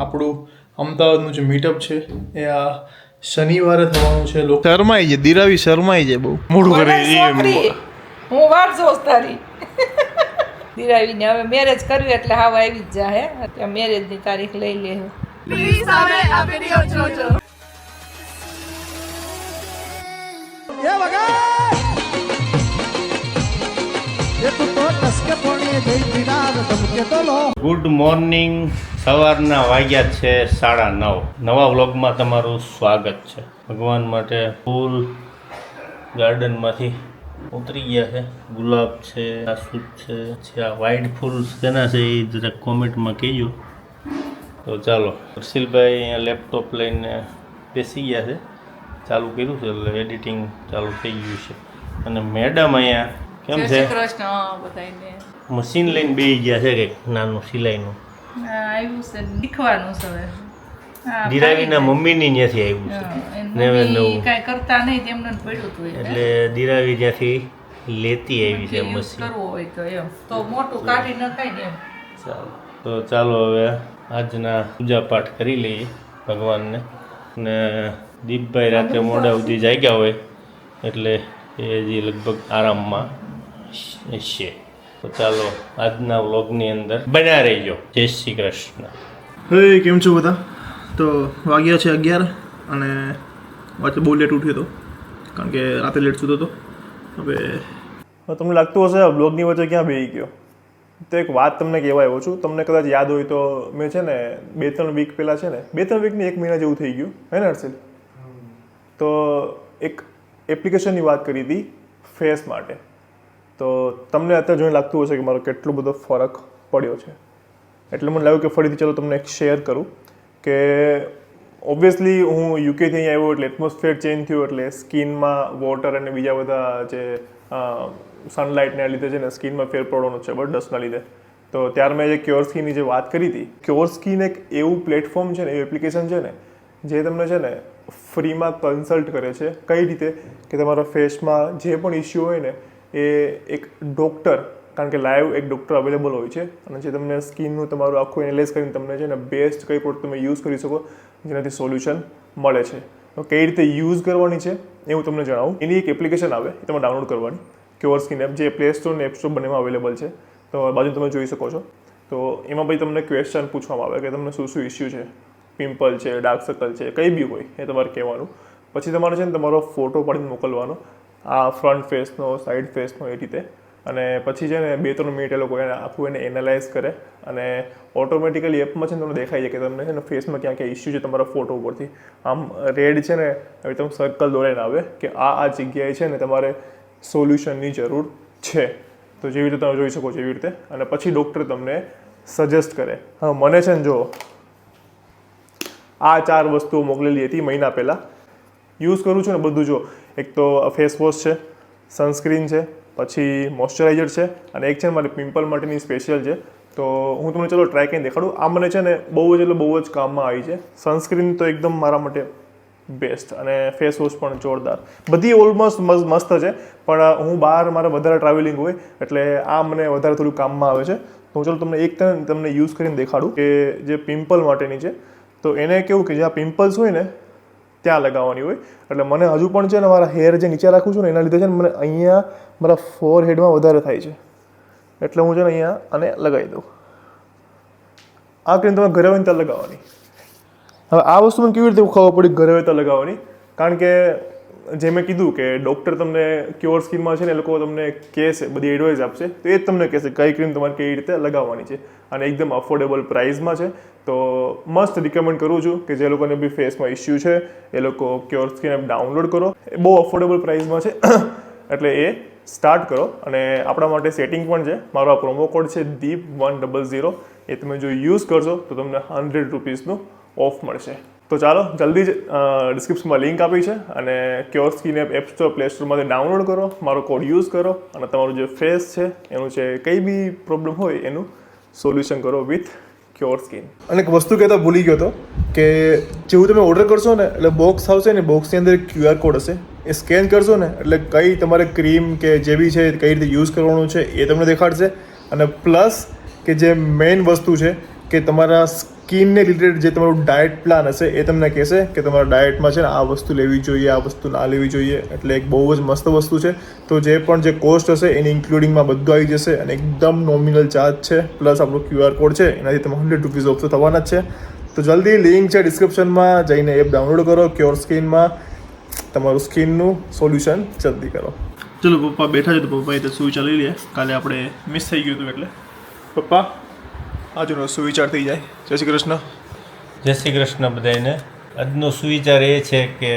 આપણું અમદાવાદનું જે મીટઅપ છે એ આ શનિવારે થવાનું છે. લોકો શરમાઈ છે, દિરાવી શરમાઈ છે બહુ મોડું કરે હું વાર જોઉં તારી દિરાવીને હવે મેરેજ કર્યું એટલે હાવ આવી જ જાય. હે મેરેજની તારીખ લઈ લે. પ્લીઝ હવે આ વિડિયો જોજો. Good morning. સવારના વાગ્યા છે 9:30. નવા વ્લોગમાં તમારું સ્વાગત છે. ભગવાન માટે ફૂલ ગાર્ડનમાંથી ઉતરી ગયા છે. ગુલાબ છે, જાસૂદ છે, આ વ્હાઈટ ફૂલ શેના છે એ જરાક કોમેન્ટમાં કહેજો. તો ચાલો, હર્ષિલભાઈ અહીંયા લેપટોપ લઈને બેસી ગયા છે. ચાલુ કર્યું છે એટલે એડિટિંગ ચાલુ થઈ ગયું છે. અને મેડમ અહીંયા કેમ છે, મશીન લઈને બેસી ગયા છે કંઈક નાનું સિલાઈનું. આવ્યું છે શીખવાનું છે. દિરાવીના મમ્મીની ત્યાંથી આવ્યું છે નવે નવું, કાંઈ કરતા નહીં તેમને પડ્યું હતું એટલે દિરાવી ત્યાંથી લેતી આવી છે મશીન. કરવું હોય તો એમ તો મોટું કાઢી નખાય ને એમ. ચાલો તો ચાલો હવે આજના પૂજા પાઠ કરી લઈએ ભગવાનને. ને દીપભાઈ રાત્રે મોડા સુધી જાગ્યા હોય એટલે એ હજી લગભગ આરામમાં છે. તો ચાલો આજના વ્લોગની અંદર બન્યા રહીજો. જય શ્રી કૃષ્ણ. હે, કેમ છો બધા? તો વાગ્યા છે 11 અને વાંચે બહુ લેટ ઉઠ્યો હતો કારણ કે રાતે લેટ સૂતો હતો. હવે તમને લાગતું હશે બ્લોગની વચ્ચે ક્યાં બેસી ગયો, તો એક વાત તમને કહેવા આવ્યો છું. તમને કદાચ યાદ હોય તો મેં છે ને 2-3 વીક પહેલાં છે ને 2-3 વીકની 1 મહિના જેવું થઈ ગયું હે ને હર્ષિલ, તો એક એપ્લિકેશનની વાત કરી હતી ફેસ માટે. તો તમને અત્યારે જોઈને લાગતું હશે કે મારો કેટલો બધો ફરક પડ્યો છે. એટલે મને લાગ્યું કે ફરીથી ચાલો તમને એક શેર કરું કે ઓબ્વિયસલી હું યુકેથી અહીં આવ્યો એટલે એટમોસ્ફિયર ચેન્જ થયું એટલે સ્કિનમાં વોટર અને બીજા બધા જે સનલાઇટના લીધે છે ને સ્કિનમાં ફેર પડવાનો છે ડસ્ટના લીધે. તો ત્યારે મેં જે ક્યોર સ્કિનની જે વાત કરી હતી, ક્યોર સ્કિન એક એવું પ્લેટફોર્મ છે ને, એવું એપ્લિકેશન છે ને જે તમને છે ને ફ્રીમાં કન્સલ્ટ કરે છે. કઈ રીતે કે તમારા ફેસમાં જે પણ ઇસ્યુ હોય ને એ એક ડૉક્ટર, કારણ કે લાઈવ એક ડૉક્ટર અવેલેબલ હોય છે અને જે તમને સ્કિનનું તમારું આખું એનાલાઇઝ કરીને તમને છે ને બેસ્ટ કઈ પ્રોડક્ટ તમે યુઝ કરી શકો જેનાથી સોલ્યુશન મળે છે. તો કઈ રીતે યુઝ કરવાની છે એ હું તમને જણાવું. એની એક એપ્લિકેશન આવે એ તમે ડાઉનલોડ કરવાની, ક્યોર સ્કિન એપ, જે પ્લે સ્ટોર અને એપ સ્ટોર બંનેમાં અવેલેબલ છે. તો બાજુ તમે જોઈ શકો છો. તો એમાં ભાઈ તમને ક્વેશ્ચન પૂછવામાં આવે કે તમને શું શું ઇસ્યુ છે, પિમ્પલ છે, ડાર્ક સર્કલ છે, કંઈ બી હોય એ તમારે કહેવાનું. પછી તમારે છે ને તમારો ફોટો પાડીને મોકલવાનો, આ ફ્રન્ટ ફેસનો, સાઈડ ફેસનો, એ રીતે. અને પછી છે ને 2-3 મિનિટ એ લોકો આખું એને એનાલાઇઝ કરે અને ઓટોમેટિકલી એપમાં છે ને તમને દેખાઈ જાય કે તમને છે ને ફેસમાં ક્યાં ક્યાં ઇસ્યુ છે તમારા ફોટો ઉપરથી. આમ રેડ છે ને હવે તમે સર્કલ દોડાઈને આવે કે આ જગ્યાએ છે ને તમારે સોલ્યુશનની જરૂર છે. તો જેવી રીતે તમે જોઈ શકો છો એવી રીતે. અને પછી ડૉક્ટર તમને સજેસ્ટ કરે. હા, મને છે ને જો આ 4 વસ્તુઓ મોકલેલી હતી મહિના પહેલાં, યુઝ કરું છું ને બધું. જો એક તો ફેસ વોશ છે, સનસ્ક્રીન છે, પછી મોઇશ્ચરાઇઝર છે અને એક છે ને મારે પિમ્પલ માટેની સ્પેશિયલ છે. તો હું તમને ચલો ટ્રાય કરીને દેખાડું. આ મને છે ને બહુ જ કામમાં આવી છે. સનસ્ક્રીન તો એકદમ મારા માટે બેસ્ટ અને ફેસ વોશ પણ જોરદાર. બધી ઓલમોસ્ટ મસ્ત છે, પણ હું બહાર મારે વધારે ટ્રાવેલિંગ હોય એટલે આ મને વધારે થોડું કામમાં આવે છે. તો હું ચલો તમને એક તમને યુઝ કરીને દેખાડું કે જે પિમ્પલ માટેની છે. તો એને કેવું કે જ્યાં પિમ્પલ્સ હોય ને ત્યાં લગાવવાની હોય. એટલે મને હજુ પણ છે ને મારા હેર જે નીચે રાખું છું ને એના લીધે છે ને મને અહીંયા મારા ફોરહેડમાં વધારે થાય છે. એટલે હું છે ને અહીંયા આને લગાવી દઉં. આ કરીને તમે ઘરે હોય ત્યાં લગાવવાની. હવે આ વસ્તુ મને કેવી રીતે ખબર પડી ઘરે હોય ત્યાં લગાવવાની? કારણ કે જે મેં કીધું કે ડૉક્ટર તમને ક્યોર સ્કિનમાં છે ને એ લોકો તમને કહેશે, બધી એડવાઇસ આપશે. તો એ જ તમને કહેશે કઈ ક્રીમ તમારે કેવી રીતે લગાવવાની છે. અને એકદમ અફોર્ડેબલ પ્રાઇસમાં છે. તો મસ્ટ રિકમેન્ડ કરું છું કે જે લોકોને બી ફેસમાં ઇસ્યુ છે એ લોકો ક્યોર સ્કિન એપ ડાઉનલોડ કરો. એ બહુ અફોર્ડેબલ પ્રાઇસમાં છે એટલે એ સ્ટાર્ટ કરો. અને આપણા માટે સેટિંગ પણ છે. મારો આ પ્રોમો કોડ છે DEEP100. એ તમે જો યુઝ કરશો તો તમને 100 રૂપીસનું ઓફ મળશે. તો ચાલો જલ્દી જ ડિસ્ક્રિપ્શનમાં લિંક આપી છે અને cure skin app store, play સ્ટોરમાંથી ડાઉનલોડ કરો, મારો કોડ યુઝ કરો અને તમારું જે ફેસ છે એનું છે કંઈ બી પ્રોબ્લેમ હોય એનું સોલ્યુશન કરો વિથ ક્યોર સ્કિન. અને એક વસ્તુ કહેતા ભૂલી ગયો હતો કે જેવું તમે ઓર્ડર કરશો ને એટલે બોક્સ આવશે ને, બોક્સની અંદર QR કોડ હશે. એ સ્કેન કરશો ને એટલે કઈ તમારે ક્રીમ કે જે બી છે કઈ રીતે યુઝ કરવાનું છે એ તમને દેખાડશે. અને પ્લસ કે જે મેઇન વસ્તુ છે કે તમારા સ્કિનને રિલેટેડ જે તમારું ડાયટ પ્લાન હશે એ તમને કહેશે કે તમારા ડાયટમાં છે ને આ વસ્તુ લેવી જોઈએ, આ વસ્તુ ના લેવી જોઈએ. એટલે એક બહુ જ મસ્ત વસ્તુ છે. તો જે પણ જે કોસ્ટ હશે એની ઇન્ક્લુડિંગમાં બધું આવી જશે અને એકદમ નોમિનલ ચાર્જ છે. પ્લસ આપણો QR કોડ છે એનાથી તમે 100 રૂપીઝ ઓફ તો થવાના જ છે. તો જલ્દી લિંક છે ડિસ્ક્રિપ્શનમાં, જઈને એપ ડાઉનલોડ કરો. ક્યોર સ્કિનમાં તમારું સ્કિનનું સોલ્યુશન જલ્દી કરો. ચલો પપ્પા બેઠા છે તો પપ્પાએ તો સુવિચાર લઈ લે. કાલે આપણે મિસ થઈ ગયું હતું એટલે પપ્પા આજનો સુવિચાર થઈ જાય. જય શ્રી કૃષ્ણ. જય શ્રી કૃષ્ણ બધાને. આજનો સુવિચાર એ છે કે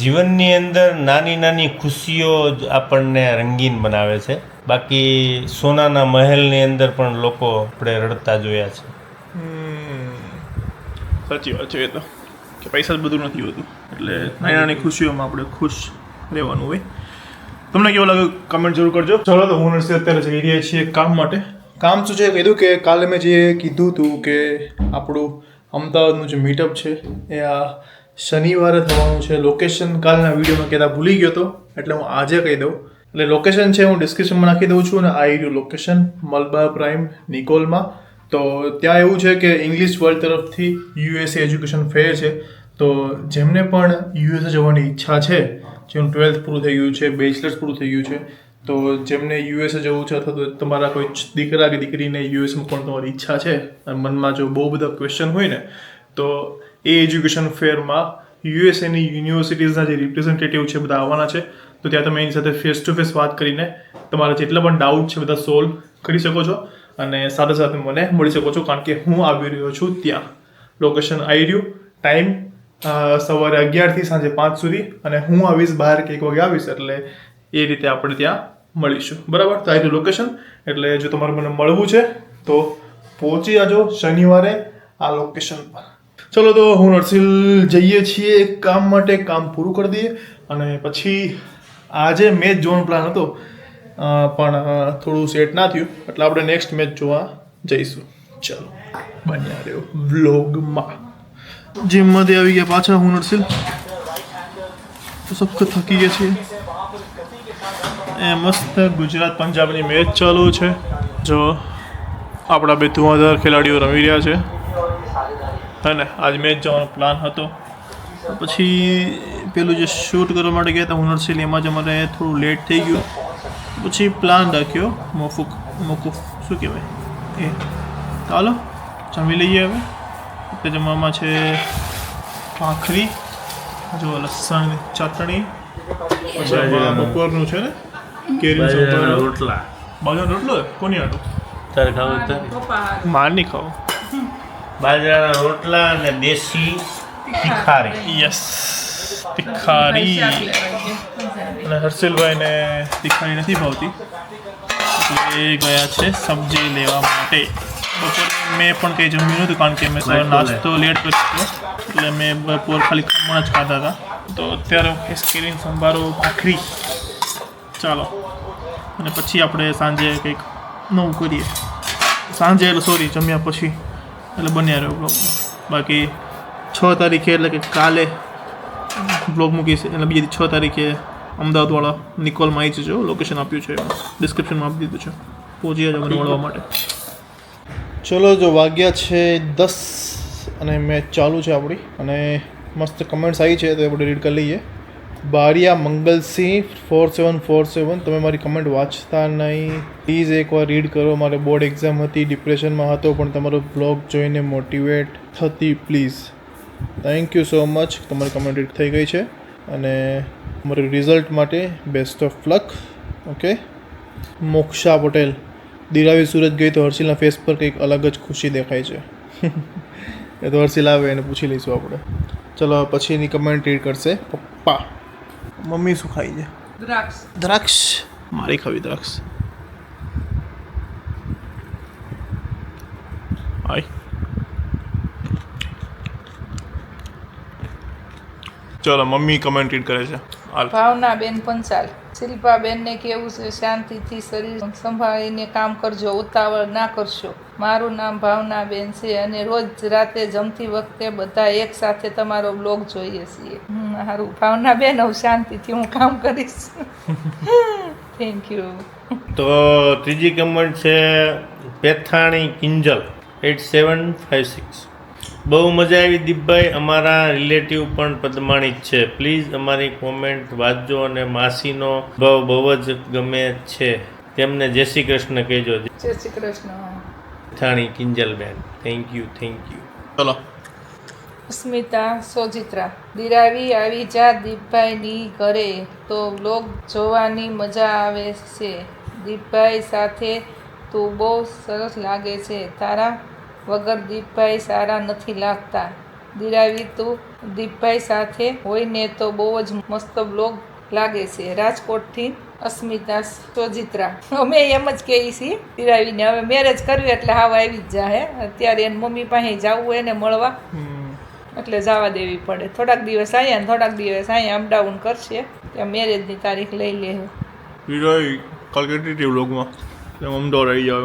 જીવનની અંદર નાની નાની ખુશીઓ જ આપણને રંગીન બનાવે છે. બાકી સોનાના મહેલની અંદર પણ લોકો આપણે રડતા જોયા છે. સાચી વાત છે એ તો, કે પૈસા જ બધું નથી હોતું. એટલે નાની નાની ખુશીઓમાં આપણે ખુશ રહેવાનું હોય. તમને કેવું લાગે કમેન્ટ જરૂર કરજો. ચલો તો હું નરસિંહ અત્યારે જઈ રહ્યા છીએ કામ માટે. કામ શું છે કીધું કે કાલે મેં જે કીધું હતું કે આપણું અમદાવાદનું જે મીટઅપ છે એ આ શનિવારે થવાનું છે. લોકેશન કાલના વિડીયોમાં કહેતા ભૂલી ગયો હતો એટલે હું આજે કહી દઉં. એટલે લોકેશન છે હું ડિસ્ક્રિપ્શનમાં નાખી દઉં છું અને આ રહ્યું લોકેશન મલબાર પ્રાઇમ નિકોલમાં. તો ત્યાં એવું છે કે ઇંગ્લિશ વર્લ્ડ તરફથી USA એજ્યુકેશન ફેર છે. તો જેમને પણ USA જવાની ઈચ્છા છે, જેનું 12th પૂરું થઈ ગયું છે, બેચલર્સ પૂરું થઈ ગયું છે, તો જેમને USA જવું છે અથવા તો તમારા કોઈ દીકરા કે દીકરીને USમાં પણ તમારી ઈચ્છા છે અને મનમાં જો બહુ બધા ક્વેશ્ચન હોય ને તો એ એજ્યુકેશન ફેરમાં USAની યુનિવર્સિટીઝના જે રિપ્રેઝેન્ટેટિવ છે બધા આવવાના છે. તો ત્યાં તમે એની સાથે ફેસ ટુ ફેસ વાત કરીને તમારા જેટલા પણ ડાઉટ છે બધા સોલ્વ કરી શકો છો અને સાથે સાથે મને મળી શકો છો. કારણ કે હું આવી રહ્યો છું ત્યાં. લોકેશન આવી રહ્યું, ટાઈમ સવારે 11 થી સાંજે 5 સુધી અને હું આવીશ બહાર કે 1 વાગે આવીશ. એટલે એ રીતે આપણે ત્યાં મળીશું. બરાબર? તો આ લોકેશન. એટલે જો તમારે મને મળવું છે તો પહોંચી જાજો શનિવારે આ લોકેશન પર. ચલો તો હું નરસિલ જઈએ છીએ કામ માટે. કામ પૂરું કરી દઈએ અને પછી આજે મેચ જોવાનો પ્લાન હતો પણ થોડું સેટ ના થયું એટલે આપણે નેક્સ્ટ મેચ જોવા જઈશું. ચલો બન્યા રહ્યો વ્લોગમાં. જીમમાંથી આવી ગયા પાછા હું નરસિલ. સખત થકી ગયા છીએ. એ મસ્ત ગુજરાત પંજાબની મેચ ચાલુ છે. જો આપણા બે ધુઆધાર ખેલાડીઓ રમી રહ્યા છે હે ને. આજ મેચ જવાનો પ્લાન હતો પછી પેલું જે શૂટ કરવા માટે ગયા હતા હું નરસિલ એમાં જ અમારે થોડું લેટ થઈ ગયું. પછી પ્લાન રાખ્યો મોકૂફ શું કહેવાય એ. ચાલો જમી લઈએ હવે. એટલે જમવામાં છે ભાખરી, જો લસણની ચટણી, પછી બપોરનું છે ને કેરીનો રોટલા. બાજરાનો રોટલો કોની આટો તારે ખાવું? માર નહીં ખાઓ. બાજરાના રોટલા અને દેશી તીખારી. યસ તીખારી. અને હર્ષિલભાઈને તીખારી નથી ભાવતી એટલે એ ગયા છે સબ્જી લેવા માટે. બપોરે મેં પણ કંઈ જમ્યું નહોતું કારણ કે મેં સવારે નાસ્તો લેટ કર્યો હતો એટલે મેં બપોર ખાલી ખમણ જ ખાધા હતા. તો અત્યારે કેરીનો સંભારો, ભાખરી. ચાલો અને પછી આપણે સાંજે કંઈક નવું કરીએ. સાંજે એટલે સોરી જમ્યા પછી એટલે બન્યા રહ્યો બ્લોગમાં. બાકી 6 તારીખે એટલે કે કાલે બ્લોગ મૂકીશ. એટલે બીજી 6 તારીખે અમદાવાદવાળા નિકોલમાં આવી જજો. લોકેશન આપ્યું છે ડિસ્ક્રિપ્શનમાં આપી દીધું છે. પહોંચી જજો મને મળવા માટે. ચલો જો વાગ્યા છે 10 અને મેચ ચાલુ છે આપણી અને મસ્ત કમેન્ટ્સ આવી છે તો આપણે રીડ કરી લઈએ. બારિયા મંગલસિંહ 4747 તમે મારી કમેન્ટ વાંચતા નહીં પ્લીઝ એકવાર રીડ કરો. મારે બોર્ડ એક્ઝામ હતી, ડિપ્રેશનમાં હતો પણ તમારો બ્લોગ જોઈને મોટિવેટ થતી please. Thank you so much. તમારી કમેન્ટ રીડ થઈ ગઈ છે અને મારું રિઝલ્ટ માટે best of luck. Okay. Moksha Patel Diravi Surat ગઈ તો હર્ષિલના ફેસ પર કંઈક અલગ જ ખુશી દેખાય છે. એ તો હર્ષિલ આવે એને પૂછી લઈશું આપણે. ચલો પછીની કમેન્ટ રીડ કરશે પપ્પા. મમ્મી શું ખાઈ છે? દ્રાક્ષ. મારી ખાવી દ્રાક્ષ. હાય. ચલો મમ્મી કમેન્ટ રીડ કરે છે. ભાવના બેન પંચાલ. શિલ્પાબેનને કેવું છે શાંતિથી શરીર સંભાળીને કામ કરજો, ઉતાવળ ના કરશો. મારું નામ ભાવનાબેન છે અને રોજ રાતે જમતી વખતે બધા એક સાથે તમારો બ્લોગ જોઈએ છીએ. સારું ભાવનાબેન, હવે શાંતિથી હું કામ કરીશ. Thank you. તો ત્રીજી કમેન્ટ છે પેથાણી કિંજલ. 8756. બહુ મજા આવી દીપભાઈ. અમારા રિલેટિવ પણ પદ્માણી જ છે. પ્લીઝ અમારી કોમેન્ટ વાંચજો અને માસીનો ભાવ બહુ જ ગમે છે. તેમને જય શ્રી કૃષ્ણ કહેજો. જય શ્રી કૃષ્ણ. થાણી કિંજલબેન, થેન્ક યુ. ચલો. સ્મિતા સોજિત્રા. દિરાવી આવી જા દીપભાઈની ઘરે તો બ્લોગ જોવાની મજા આવે છે. દીપભાઈ સાથે તું બહુ સરસ લાગે છે. તારા વગર દીપભાઈ સારા નથી લાગતા. દિરાવી તું દીપભાઈ સાથે હોય ને તો બહુ જ મસ્ત બ્લોગ લાગે છે. રાજકોટથી અસ્મિતા સોજિત્રા. અમે એમ જ કહીએ છીએ દિરાવીને હવે મેરેજ કરવી એટલે હાવ આવી જ જાહે. અત્યારે એની મમ્મી પાસે જવું એને મળવા એટલે જવા દેવી પડે. થોડાક દિવસ અહીંયા ને થોડાક દિવસ અહીંયા અપડાઉન કરશે. ત્યાં મેરેજની તારીખ લઈ લે. વિજય કાલ કેટલી ટી વ્લોગમાં અમદાવાદ આવી જાવ.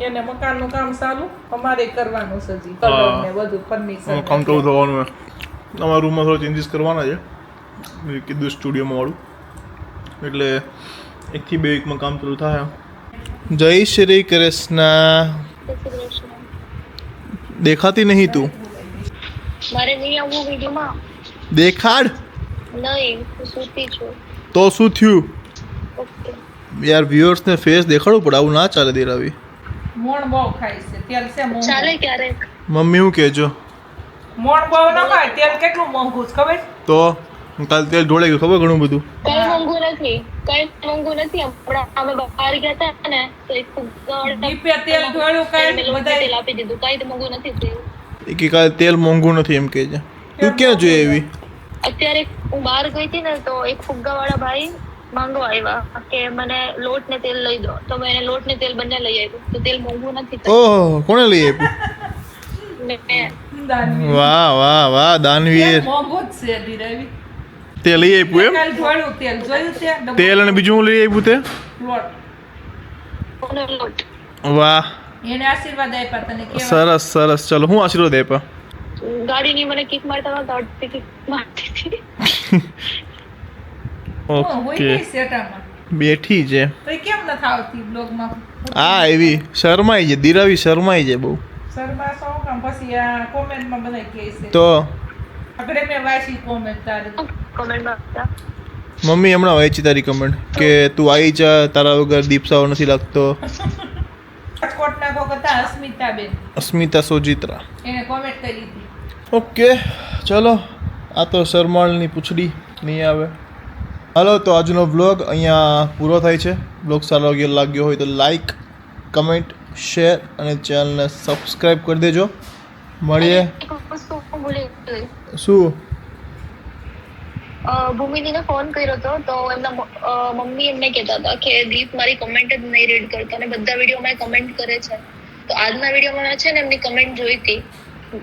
એને મકાનનું કામ ચાલુ અમારે કરવાનું છે હજી. કલર ને બધું ફર્નિચર કામ તો થવાનું છે. અમારા રૂમમાં થોડા ચેન્જીસ કરવાના છે. મેં કીધું સ્ટુડિયોમાં વાળું એટલે 1 થી 2 વીકમાં કામ ચાલુ થાય. જય શ્રી કૃષ્ણ. દેખાતી નહીં તું. મારે નહીં આવવું વિડીયોમાં. દેખાડ. નહીં, હું સૂતી છું. તો શું થયું ઓકે. યાર? વ્યુઅર્સને ફેસ દેખાડવું પડે. આવું ના ચાલે દિરાવી. મોણ બહુ ખાય છે. તેલ છે મોંઘું. ચાલે ક્યારેક. મમ્મી હું કહેજો મોણ બહુ ન ખાય. તેલ કેટલું મોંઘું છે ખબર? તો કાલ તેલ ઢોળાઈ ગયું ખબર ઘણું બધું. કઈ મોંઘું નથી, કઈ મોંઘું નથી. હમણાં અમે બહાર ગયા હતા ને તો એક દીપે તેલ ઢોળ્યું કાંઈ તેલ બધાય આપી દીધું. કઈ તો મોંઘું નથી થયું. એ કે કાલ તેલ મોંઘું નથી એમ કહે છે. તું ક્યાં જોઈએ એવી? અત્યારે હું બહાર ગઈ હતી ને તો એક ફુગ્ગાવાળા ભાઈ માંગવા આવ્યા કે મને લોટ ને તેલ લઈ દો. તો મેં એને લોટ ને તેલ બંને લઈ આવ્યું. તો તેલ મોંઘું નથી થયું. ઓહ, કોણે લઈ આપ્યું? મેં દાનવી. વાહ વાહ વાહ દાનવીર. તેલ મોંઘું જ છે દિરાવી. તે લઈ આપ્યું એમ? કાલ ઢોળ્યું તેલ જોયું ત્યાં ડબ્બો? તેલ અને બીજું હું લઈ આપ્યું તે? લોટ. કોનો લોટ? વાહ, એને આશીર્વાદ આપ્યા તને કેવા? સરસ સરસ. ચલો હું આશીર્વાદ આપ્યા. ગાડીની મને કિક મારતા નહોતા આવડતી, કિક મારતી હતી. હોય ઓકે, ગઈ સેટામાં. બેઠી છે. તો એ કેમ નથી આવતી બ્લોગમાં? આ એવી શરમાઈ છે દિરાવી, શરમાઈ છે બહુ. શર્મા શું કામ? પછી આ કોમેન્ટમાં બધા કહે છે. તો આપણે મેં વાંચી કોમેન્ટ તારી. કોમેન્ટમાં હતા. મમ્મી હમણાં વાંચી તારી કમેન્ટ કે તું આવી જા, તારા વગર દીપસાઓ નથી લાગતો. રાજકોટના કોક હતા અસ્મિતાબેન, અસ્મિતા સોજિત્રા. એને કોમેન્ટ કરી હતી. ઓકે ચલો, આ તો શરમાળની પૂછડી નહીં આવે. હાલો, તો આજનો વ્લોગ અહીંયા પૂરો થાય છે. વ્લોગ સારો લાગ્યો હોય તો લાઈક, કમેન્ટ, શેર અને ચેનલને સબસ્ક્રાઈબ કરી દેજો. મળીએ. એક વસ્તુ હું ભૂલી ગઈ. શું? ભૂમિદીને ફોન કર્યો હતો તો એમના મમ્મી એમને કહેતા હતા કે દીપ મારી કમેન્ટ જ નહીં રીડ કરતો અને બધા વિડીયોમાં કમેન્ટ કરે છે. તો આજના વિડીયોમાં છે ને એમની કમેન્ટ જોઈ હતી,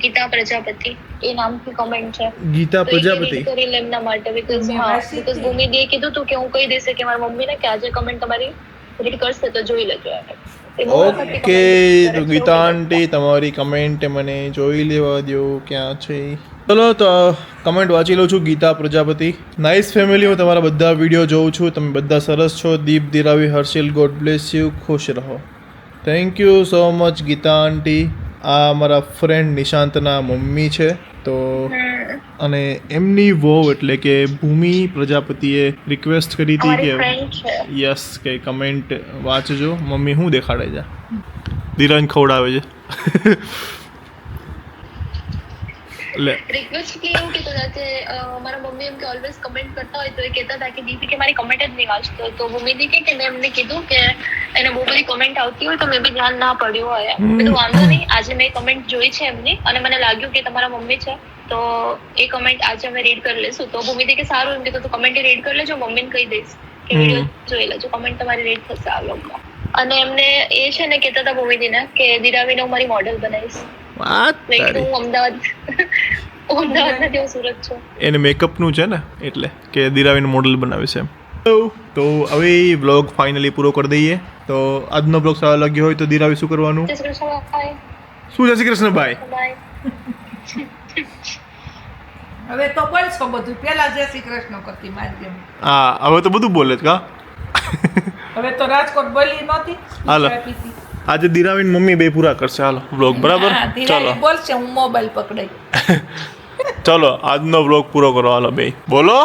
ગીતા પ્રજાપતિ એ નામથી કમેન્ટ છે. ગીતા તો એ પ્રજાપતિ. read કરી લે એમના માટે બીકોઝ બીકોઝ ભૂમિદીએ કીધું હતું કે હું કહી દઈશ કે મારી મમ્મીને કે આજે કમેન્ટ તમારી રીડ કરશે તો જોઈ લેજો. ઓકે, તો ગીતા આંટી તમારી કમેન્ટ મને જોઈ લેવા દો ક્યાં છે. ચલો, તો કમેન્ટ વાંચી લઉં છું. Gita Prajapati, nice family. હું તમારા બધા વિડીયો જોઉં છું. તમે બધા સરસ છો. Deep, Diravi, Harshil, God bless you. ખુશ રહો. Thank you so much Geeta aunty. આ મારા ફ્રેન્ડ નિશાંતના મમ્મી છે. તો અને એમની વહુ એટલે કે ભૂમિ પ્રજાપતિએ રિક્વેસ્ટ કરી હતી અમારી કે ફ્રેન્ડ છે. યસ કે કમેન્ટ વાંચજો. મમ્મી શું દેખાડે છે? દિરાન ખવડાવે છે. લે, રિક્વેસ્ટ કે એવું કીધું હતા કે મારા મમ્મી એમ કે ઓલવેઝ કમેન્ટ કરતા હોય તો એ કહેતા હતા કે દીદી કે મારી કમેન્ટ જ નહીં વાંચતો. તો ભૂમિદી કે મેં એમને કીધું કે એને બહુ બધી કમેન્ટ આવતી હોય તો મેં બી ધ્યાન ના પડ્યું હોય. બધું વાંધો નહીં, આજે મેં કમેન્ટ જોઈ છે એમની અને મને લાગ્યું કે તમારા મમ્મી છે તો એ કમેન્ટ આજે અમે રીડ કરી લઈશું. તો ભૂમિદી કે સારું, એમ કીધું તો કમેન્ટ રીડ કરી લેજો, મમ્મીને કહી દઈશ કે વિડીયો જોઈ લેજો, કમેન્ટ તમારી રીડ થશે આ વ્લોગમાં. અને એમને એ છે ને કહેતા હતા ભૂમિદીને કે દિરાવીને હું મારી મોડેલ બનાવીશ. વાત મેં કીધું તારી. હું અમદાવાદ નથી, હું સુરત છું. એને મેકઅપનું છે ને એટલે કે દિરાવીને મોડલ બનાવે છે એમ. તો હવે વ્લોગ ફાઇનલી પૂરો કરી દઈએ. તો આજનો વ્લોગ સારો લાગ્યો હોય તો દિરાવી શું કરવાનું? જય શ્રી કૃષ્ણ. બાય શું? જય શ્રી કૃષ્ણ ભાઈ. બાય. હવે તો બોલશો બધું. પેલા જય શ્રી કૃષ્ણ કરતી મારી. હા, હવે તો બધું બોલે જ કા. હવે તો રાજકોટ બોલી નહોતી. હાલો. આજે દિરાવીન મમ્મી બે પૂરા કરશે. હાલો વ્લોગ બરાબર. હા, ચલો ધીરે બોલશે હું મોબાઈલ પકડાઈ. ચલો આજનો વ્લોગ પૂરો કરો. હાલો બે બોલો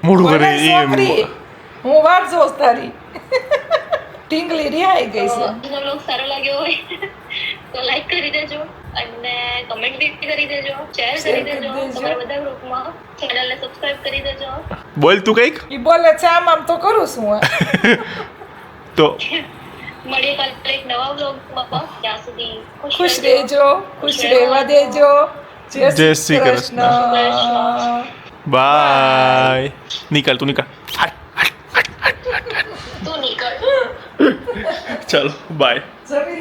મોઢું બોલે કરી છોકરી, હું વાત જોઉં તારી. ટીંગલી રિહાઈ ગઈ છે. આજનો બ્લોગ સારો લાગ્યો હોય તો લાઈક કરી દેજો અને કમેન્ટ બી કરી દેજો, શેર કરી દેજો તમારા બધા ગ્રુપમાં, ચેનલને સબસ્ક્રાઇબ કરી દેજો. બોલ તું કઈક ઈ બોલે છે આમ આમ તો કરું છું હું. તો મળીએ કાલે એક નવા બ્લોગમાં. ત્યાં સુધી ખુશ રહેજો, ખુશ રહેવા દેજો. જય શ્રી કૃષ્ણ. બાય. નીકળ તું નીકળ. તું નીકળ. ચલો બાય. જમી